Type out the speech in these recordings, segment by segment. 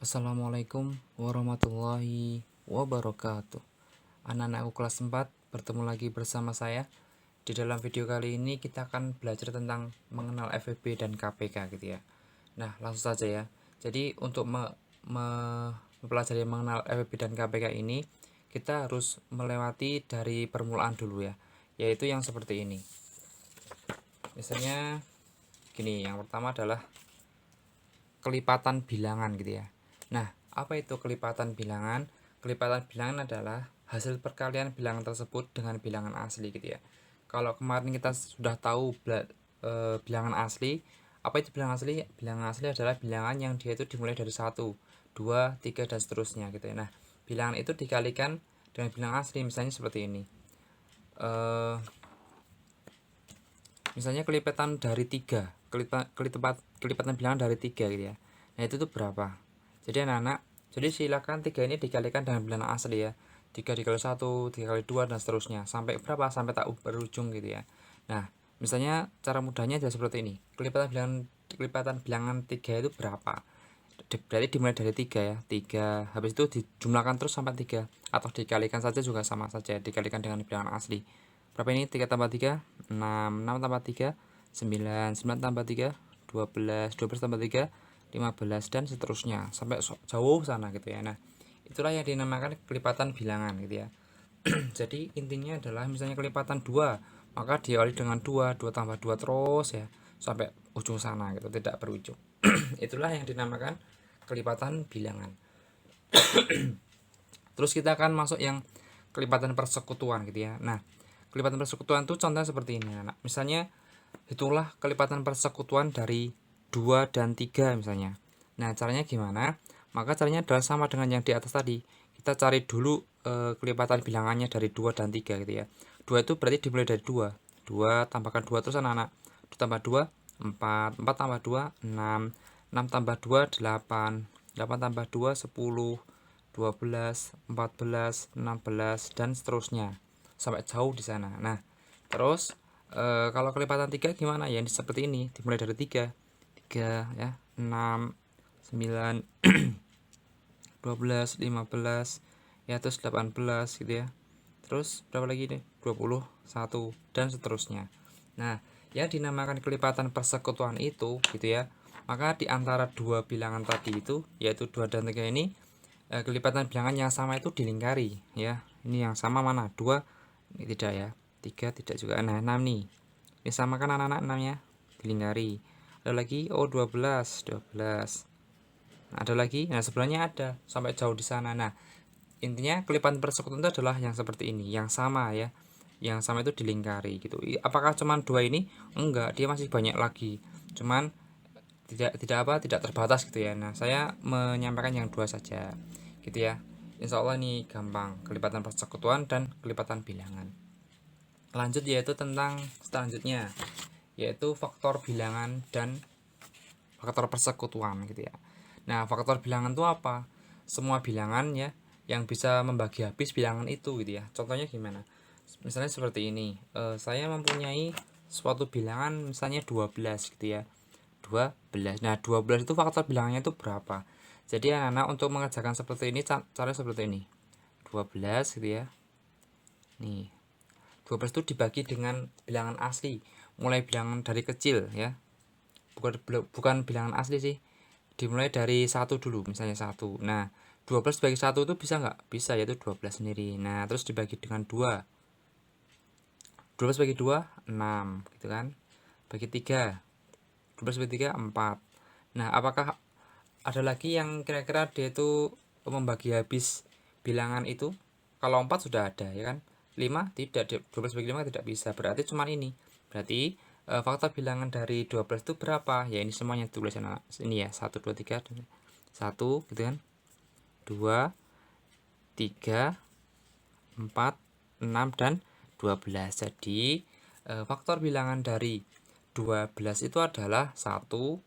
Assalamualaikum warahmatullahi wabarakatuh. Anak-anakku kelas 4, bertemu lagi bersama saya. Di dalam video kali ini kita akan belajar tentang mengenal FEB dan KPK gitu ya. Nah, langsung saja ya. Jadi untuk mempelajari mengenal FEB dan KPK ini, kita harus melewati dari permulaan dulu ya, yaitu yang seperti ini. Misalnya gini, yang pertama adalah kelipatan bilangan gitu ya. Nah, apa itu kelipatan bilangan? Kelipatan bilangan adalah hasil perkalian bilangan tersebut dengan bilangan asli gitu ya. Kalau kemarin kita sudah tahu bilangan asli, apa itu bilangan asli? Bilangan asli adalah bilangan yang dia itu dimulai dari 1, 2, 3 dan seterusnya gitu ya. Nah, bilangan itu dikalikan dengan bilangan asli, misalnya seperti ini. Misalnya kelipatan dari 3, kelipatan bilangan dari 3 gitu ya. Nah, itu tuh berapa? Jadi anak-anak, jadi silakan 3 ini dikalikan dengan bilangan asli ya. 3 dikali 1, 3 kali 2 dan seterusnya. Sampai berapa? Sampai tak berujung gitu ya. Nah, misalnya cara mudahnya adalah seperti ini. Kelipatan bilangan 3 itu berapa? Berarti dimulai dari 3 ya. 3, habis itu dijumlahkan terus sampai 3, atau dikalikan saja juga sama saja, dikalikan dengan bilangan asli. Berapa ini? 3 tambah 3, 6, 6 tambah 3, 9, 9 tambah 3, 12, 12 tambah 3, 15 dan seterusnya sampai jauh sana gitu ya. Nah, itulah yang dinamakan kelipatan bilangan gitu ya. Jadi intinya adalah misalnya kelipatan 2, maka diawali dengan 2, 2 tambah 2 terus ya sampai ujung sana gitu, tidak berujung. Itulah yang dinamakan kelipatan bilangan. Terus kita akan masuk yang kelipatan persekutuan gitu ya. Nah, kelipatan persekutuan itu contohnya seperti ini anak. Misalnya hitunglah kelipatan persekutuan dari 2 dan 3 misalnya. Nah, caranya gimana? Maka caranya adalah sama dengan yang di atas tadi. Kita cari dulu kelipatan bilangannya dari 2 dan 3 gitu ya. 2 itu berarti dimulai dari 2. 2 tambahkan 2 terus anak-anak. 2 tambah 2 4, 4 tambah 2 6, 6 tambah 2 8, 8 tambah 2 10, 12, 14, 16 dan seterusnya sampai jauh di sana. Nah, terus kalau kelipatan 3 gimana ya? Ini seperti ini, dimulai dari 3. 3 ya, 6, 9, 12, 15 ya, terus 18 gitu ya. Terus berapa lagi nih? 21 dan seterusnya. Nah, yang dinamakan kelipatan persekutuan itu gitu ya. Maka di antara dua bilangan tadi itu, yaitu 2 dan 3 ini, kelipatan bilangan yang sama itu dilingkari ya. Ini yang sama mana? 2 ini tidak ya. 3 tidak juga. Nah, 6 nih. Ini sama kan anak-anak, 6 ya. Dilingkari. Ada lagi 12, 12. Nah, ada lagi. Nah, sebelahnya ada sampai jauh di sana. Nah, intinya kelipatan persekutuan itu adalah yang seperti ini, yang sama ya. Yang sama itu dilingkari gitu. Apakah cuman 2 ini? Enggak, dia masih banyak lagi. Cuman tidak terbatas gitu ya. Nah, saya menyampaikan yang 2 saja gitu ya. Insya Allah ini gampang, kelipatan persekutuan dan kelipatan bilangan. Lanjut yaitu tentang selanjutnya, yaitu faktor bilangan dan faktor persekutuan gitu ya. Nah, faktor bilangan itu apa? Semua bilangan ya yang bisa membagi habis bilangan itu gitu ya. Contohnya gimana? Misalnya seperti ini, saya mempunyai suatu bilangan misalnya 12 gitu ya. 12. Nah, 12 itu faktor bilangannya itu berapa? Jadi anak-anak untuk mengerjakan seperti ini, cara seperti ini. 12 gitu ya. Nih, 12 itu dibagi dengan bilangan asli, mulai bilangan dari kecil ya. Bukan bilangan asli sih. Dimulai dari 1 dulu, misalnya 1. Nah, 12 bagi 1 itu bisa nggak? Bisa, yaitu 12 sendiri. Nah, terus dibagi dengan 2. 12 bagi 2, 6 gitu kan. Bagi 3. 12 bagi 3, 4. Nah, apakah ada lagi yang kira-kira dia itu membagi habis bilangan itu? Kalau 4 sudah ada ya kan. 5 tidak, 12 bagi 5 tidak bisa. Berarti cuma ini. Berarti faktor bilangan dari 12 itu berapa? Ya ini semuanya tulis ini ya. 1 2 3 1 gitu kan. 2 3 4 6 dan 12. Jadi faktor bilangan dari 12 itu adalah 1 2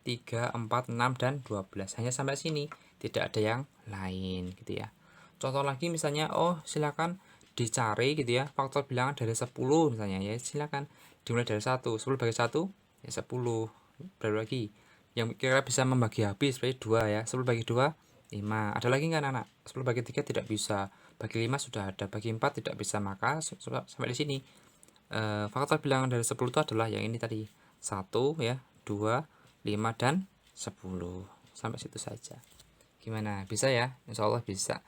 3 4 6 dan 12. Hanya sampai sini, tidak ada yang lain gitu ya. Contoh lagi misalnya, silakan dicari gitu ya faktor bilangan dari 10 misalnya ya, silakan dimulai dari 1. 10 bagi 1 ya 10. Berapa lagi? yang kira bisa membagi habis berarti 2 ya. 10 bagi 2 5. Ada lagi nggak anak? 10 bagi 3 tidak bisa. Bagi 5 sudah ada. Bagi 4 tidak bisa. Maka sampai di sini faktor bilangan dari 10 itu adalah yang ini tadi. 1 ya, 2, 5 dan 10. Sampai situ saja. Gimana? Bisa ya? Insya Allah bisa.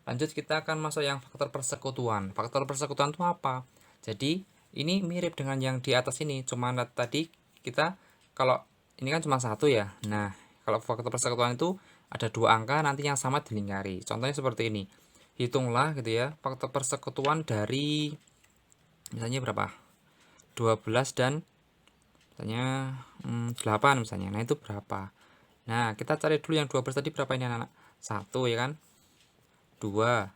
Lanjut kita akan masuk yang faktor persekutuan. Faktor persekutuan itu apa? Jadi ini mirip dengan yang di atas ini, cuma tadi kita kalau ini kan cuma satu ya. Nah, kalau faktor persekutuan itu ada 2 angka nanti yang sama dilingkari. Contohnya seperti ini. Hitunglah gitu ya, faktor persekutuan dari misalnya berapa? 12 dan misalnya 8 misalnya. Nah, itu berapa? Nah, kita cari dulu yang 12 tadi berapa ini anak-anak? 1 ya kan? 2,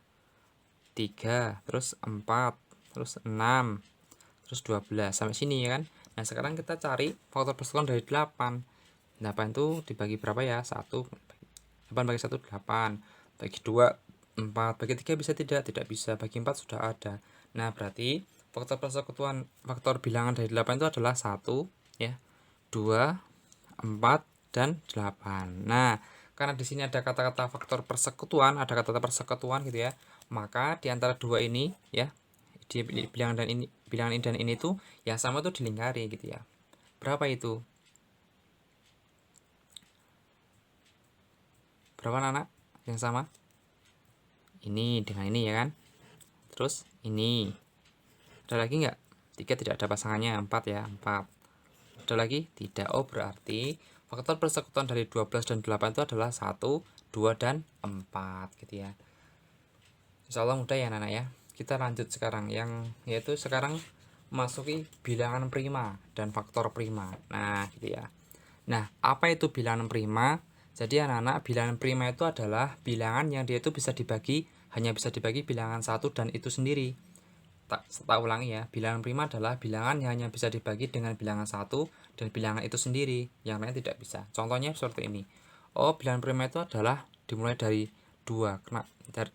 3, terus 4, terus 6, terus 12 sampai sini ya kan. Nah, sekarang kita cari faktor persekutuan dari 8. 8 itu dibagi berapa ya? 1. 8 bagi 1 8. Bagi 2 4. Bagi 3 bisa tidak? Tidak bisa. Bagi 4 sudah ada. Nah, berarti faktor persekutuan faktor bilangan dari 8 itu adalah 1 ya, 2, 4 dan 8. Nah, karena di sini ada kata-kata faktor persekutuan, ada kata-kata persekutuan gitu ya. Maka di antara dua ini ya, di bilangan dan ini, bilangan ini dan ini tuh yang sama tuh dilingkari gitu ya. Berapa itu? Berapa anak yang sama? Ini dengan ini ya kan. Terus ini. Ada lagi nggak? 3 tidak ada pasangannya. 4 ya, 4. Ada lagi? Tidak. Oh, berarti faktor persekutuan dari 12 dan 8 itu adalah 1, 2, dan 4 gitu ya. Insya Allah mudah ya anak-anak ya. Kita lanjut sekarang yang yaitu sekarang masuki bilangan prima dan faktor prima. Nah, gitu ya. Nah, apa itu bilangan prima? Jadi anak-anak, bilangan prima itu adalah bilangan yang dia itu bisa dibagi, hanya bisa dibagi bilangan satu dan itu sendiri. Tak ulangi ya, bilangan prima adalah bilangan yang hanya bisa dibagi dengan bilangan satu dan bilangan itu sendiri, yang lain tidak bisa. Contohnya seperti ini. Oh, bilangan prima itu adalah dimulai dari 2.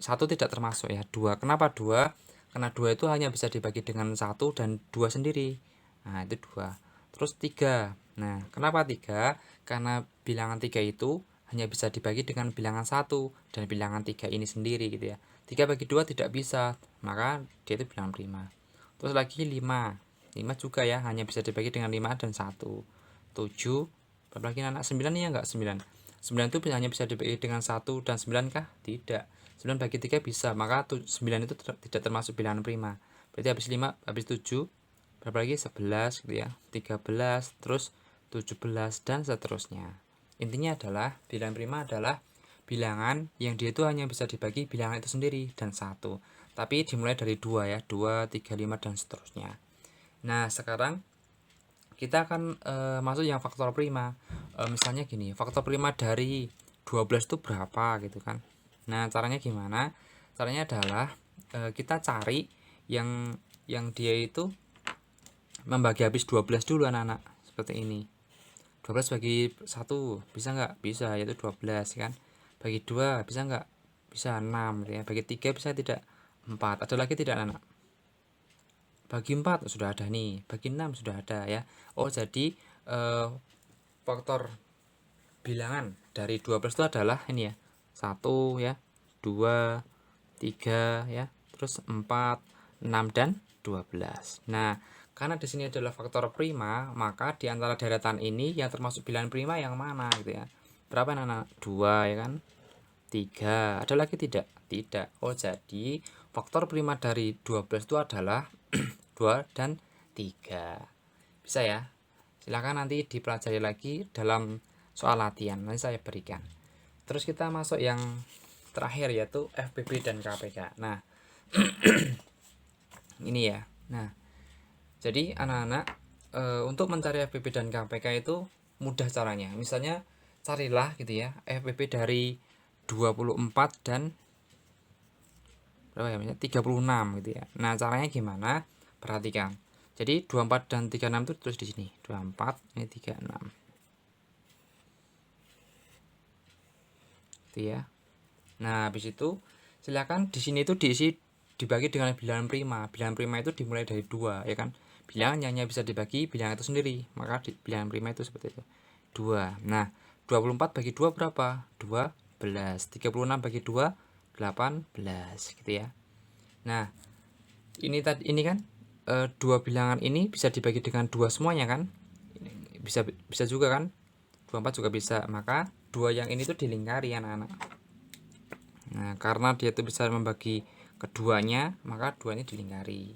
Satu tidak termasuk ya, 2. Kenapa 2? Karena 2 itu hanya bisa dibagi dengan satu dan 2 sendiri. Nah, itu 2. Terus 3. Nah, kenapa 3? Karena bilangan 3 itu hanya bisa dibagi dengan bilangan 1 dan bilangan 3 ini sendiri gitu ya. 3 bagi 2 tidak bisa, maka dia itu bilangan prima. Terus lagi 5. 5 juga ya, hanya bisa dibagi dengan 5 dan 1. 7. Berapa lagi anak? 9 ya enggak? 9. 9 itu hanya bisa dibagi dengan 1 dan 9 kah? Tidak. 9 bagi 3 bisa, maka 9 itu tidak termasuk bilangan prima. Berarti habis 5, habis 7, berapa lagi? 11 gitu ya. 13, terus 17 dan seterusnya. Intinya adalah bilangan prima adalah bilangan yang dia itu hanya bisa dibagi bilangan itu sendiri dan 1. Tapi dimulai dari 2 ya, 2, 3, 5 dan seterusnya. Nah, sekarang kita akan masuk yang faktor prima. Misalnya gini, faktor prima dari 12 itu berapa gitu kan. Nah, caranya gimana? Caranya adalah kita cari yang dia itu membagi habis 12 dulu anak-anak. Seperti ini. 12 bagi 1 bisa nggak? Bisa, yaitu 12 kan. Bagi 2 bisa nggak? Bisa 6 gitu ya. Bagi 3 bisa tidak? 4. Ada lagi tidak anak? Bagi 4 sudah ada nih, bagi 6 sudah ada ya. Oh, jadi faktor bilangan dari 12 itu adalah ini ya. 1 ya, 2, 3 ya, terus 4, 6 dan 12. Nah, karena di sini adalah faktor prima, maka di antara deretan ini yang termasuk bilangan prima yang mana gitu ya. Berapa anak? 2 ya kan? 3. Ada lagi tidak? Tidak. Oh, jadi faktor prima dari 12 itu adalah 2 dan 3. Bisa ya? Silahkan nanti dipelajari lagi dalam soal latihan. Nanti saya berikan. Terus kita masuk yang terakhir yaitu FPB dan KPK. Nah, ini ya. Nah, jadi anak-anak untuk mencari FPB dan KPK itu mudah caranya. Misalnya carilah gitu ya FPB dari 24 dan berapa ya? 36 gitu ya. Nah, caranya gimana? Perhatikan. Jadi 24 dan 36 itu terus di sini. 24 ini 36. Gitu ya. Nah, habis itu silakan di sini itu diisi dibagi dengan bilangan prima. Bilangan prima itu dimulai dari 2 ya kan. Bilangan yang hanya bisa dibagi bilangan itu sendiri. Maka bilangan prima itu seperti itu. 2. Nah, 24 bagi 2 berapa? 12. 36 bagi 2 18 gitu ya. Nah, ini kan dua bilangan ini bisa dibagi dengan 2 semuanya kan? Bisa juga kan? 24 juga bisa. Maka 2 yang ini tuh dilingkari anak-anak. Nah, karena dia tuh bisa membagi keduanya, maka 2 ini dilingkari.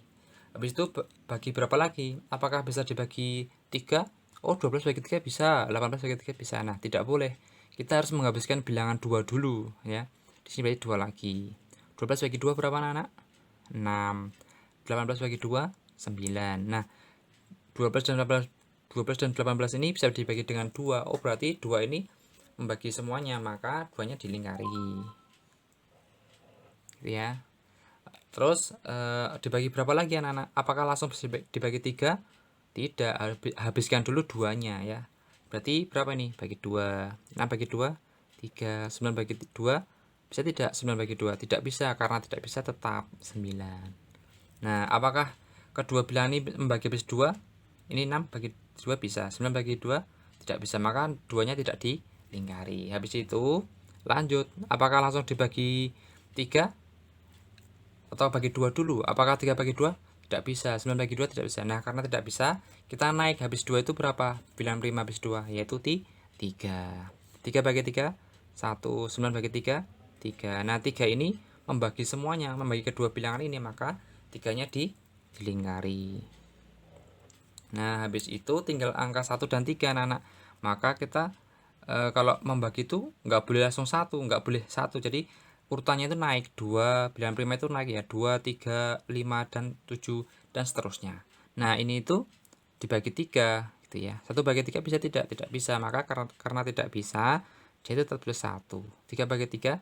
Habis itu bagi berapa lagi? Apakah bisa dibagi 3? Oh, 12 bagi 3 bisa, 18 bagi 3 bisa. Nah, tidak boleh. Kita harus menghabiskan bilangan 2 dulu ya. Di sini berarti 2 lagi. 12 bagi 2 berapa anak? 6. 18 bagi 2 9. Nah, 12 dan 18 ini bisa dibagi dengan 2. Oh, berarti 2 ini membagi semuanya, maka 2-nya dilingkari. Gitu ya. Terus dibagi berapa lagi anak-anak? Apakah langsung dibagi 3? Tidak, habiskan dulu 2-nya ya. Berarti berapa nih? Bagi 2. 6 bagi 2 3. 9 bagi 2 bisa tidak? 9 bagi 2 tidak bisa, karena tidak bisa tetap 9. Nah, apakah kedua bilangan ini membagi habis 2? Ini 6 bagi 2 bisa, 9 bagi 2 tidak bisa, maka 2-nya tidak dilingkari. Habis itu lanjut, apakah langsung dibagi 3 atau bagi 2 dulu? Apakah 3 bagi 2? Tidak bisa. 9 bagi 2 tidak bisa. Nah, karena tidak bisa, kita naik habis 2 itu berapa? Bilangan prima habis 2, yaitu 3. 3 bagi 3 1. 9 bagi 3 3. Nah, 3 ini membagi semuanya, membagi kedua bilangan ini, maka 3-nya dilingkari. Nah, habis itu tinggal angka 1 dan 3 anak-anak. Maka kita kalau membagi itu nggak boleh langsung 1, nggak boleh 1. Jadi urutannya itu naik 2, bilangan prima itu naik ya, 2, 3, 5 dan 7 dan seterusnya. Nah, ini itu dibagi 3 gitu ya. 1 bagi 3 bisa tidak? Tidak bisa. Maka karena tidak bisa, dia itu tetap tulis 1. 3 bagi 3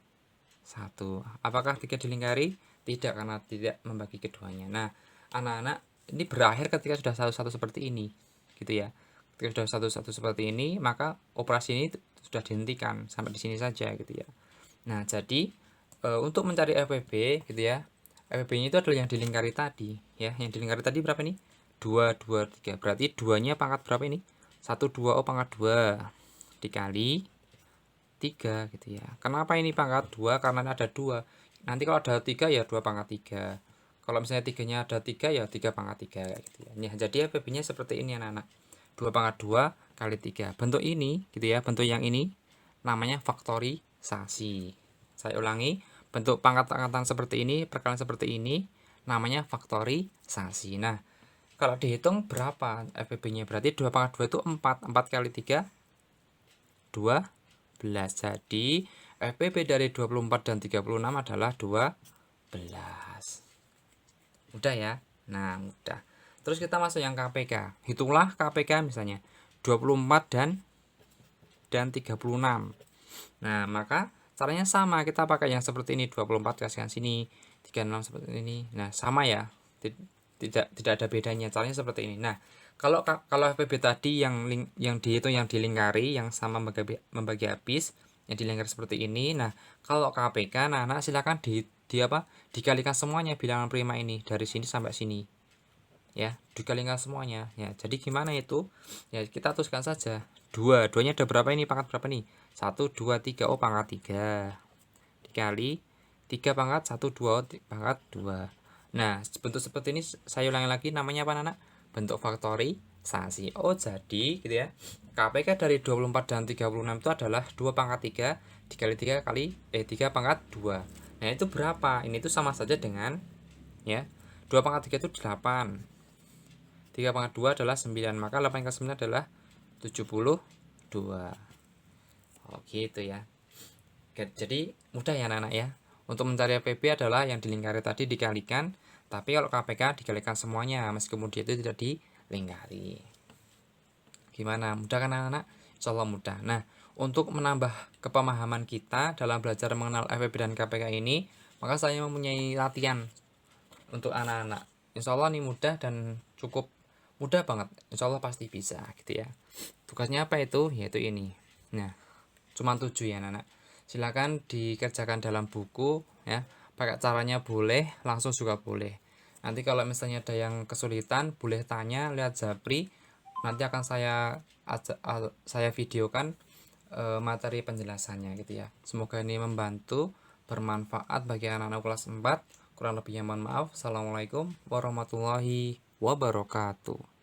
1. Apakah 3 dilingkari? Tidak, karena tidak membagi keduanya. Nah, anak-anak, ini berakhir ketika sudah satu-satu seperti ini gitu ya. Ketika sudah satu-satu seperti ini, maka operasi ini sudah dihentikan sampai di sini saja gitu ya. Nah, jadi untuk mencari FWB gitu ya, FWB-nya itu adalah yang dilingkari tadi ya. Yang dilingkari tadi berapa nih? 2 2 3. Berarti 2-nya pangkat berapa ini? 1 2, oh pangkat 2 dikali 3 gitu ya. Kenapa ini pangkat 2? Karena ada 2. Nanti kalau ada 3 ya 2 pangkat 3. Kalau misalnya 3-nya ada 3 ya 3 pangkat 3 gitu ya. Nah, jadi FWB-nya seperti ini anak-anak. 2 pangkat 2 kali 3. Bentuk ini gitu ya, bentuk yang ini namanya faktorisasi. Saya ulangi, bentuk pangkat-pangkatan seperti ini, perkalian seperti ini namanya faktorisasi. Nah, kalau dihitung berapa FWB-nya? Berarti 2 pangkat 2 itu 4. 4 kali 3 12. Jadi FWB dari 24 dan 36 adalah 12. Mudah ya? Nah, mudah. Terus kita masuk yang KPK. Hitunglah KPK misalnya 24 dan 36. Nah, maka caranya sama. Kita pakai yang seperti ini, 24 kasihkan sini, 36 seperti ini. Nah, sama ya. Tidak ada bedanya. Caranya seperti ini. Nah, kalau FPB tadi yang dihitung yang dilingkari, yang sama membagi habis, yang dilingkari seperti ini. Nah, kalau KPK, nah silakan dikalikan semuanya bilangan prima ini dari sini sampai sini. Ya, dikalikan semuanya. Ya, jadi gimana itu? Ya, kita tuliskan saja. 2, 2-nya ada berapa ini? Pangkat berapa nih? 1 2 3. Oh, pangkat 3. Dikali 3 pangkat 1 2 pangkat 2. Nah, bentuk seperti ini saya ulangi lagi, namanya apa anak? Bentuk faktorisasi. Oh, jadi gitu ya. KPK dari 24 dan 36 itu adalah 2 pangkat 3 dikali 3 kali 3 pangkat 2. Nah, itu berapa? Ini itu sama saja dengan ya. 2 pangkat 3 itu 8. 3 pangkat 2 adalah 9. Maka 8 ke 9 adalah 72. Oh, gitu ya. Jadi mudah ya anak-anak ya. Untuk mencari FPB adalah yang dilingkari tadi dikalikan, tapi kalau KPK dikalikan semuanya meskipun dia itu tidak dilingkari. Gimana? Mudah kan anak-anak? Insyaallah mudah. Nah, untuk menambah kepemahaman kita dalam belajar mengenal FPB dan KPK ini, maka saya mempunyai latihan untuk anak-anak. Insyaallah ini mudah dan cukup mudah banget. Insyaallah pasti bisa gitu ya. Tugasnya apa itu? Yaitu ini. Nah, cuma 7 ya anak-anak. Silakan dikerjakan dalam buku ya. Pakai caranya boleh, langsung juga boleh. Nanti kalau misalnya ada yang kesulitan, boleh tanya lihat Japri. Nanti akan saya videokan materi penjelasannya gitu ya. Semoga ini membantu, bermanfaat bagi anak-anak kelas 4. Kurang lebihnya mohon maaf. Assalamualaikum warahmatullahi wabarakatuh.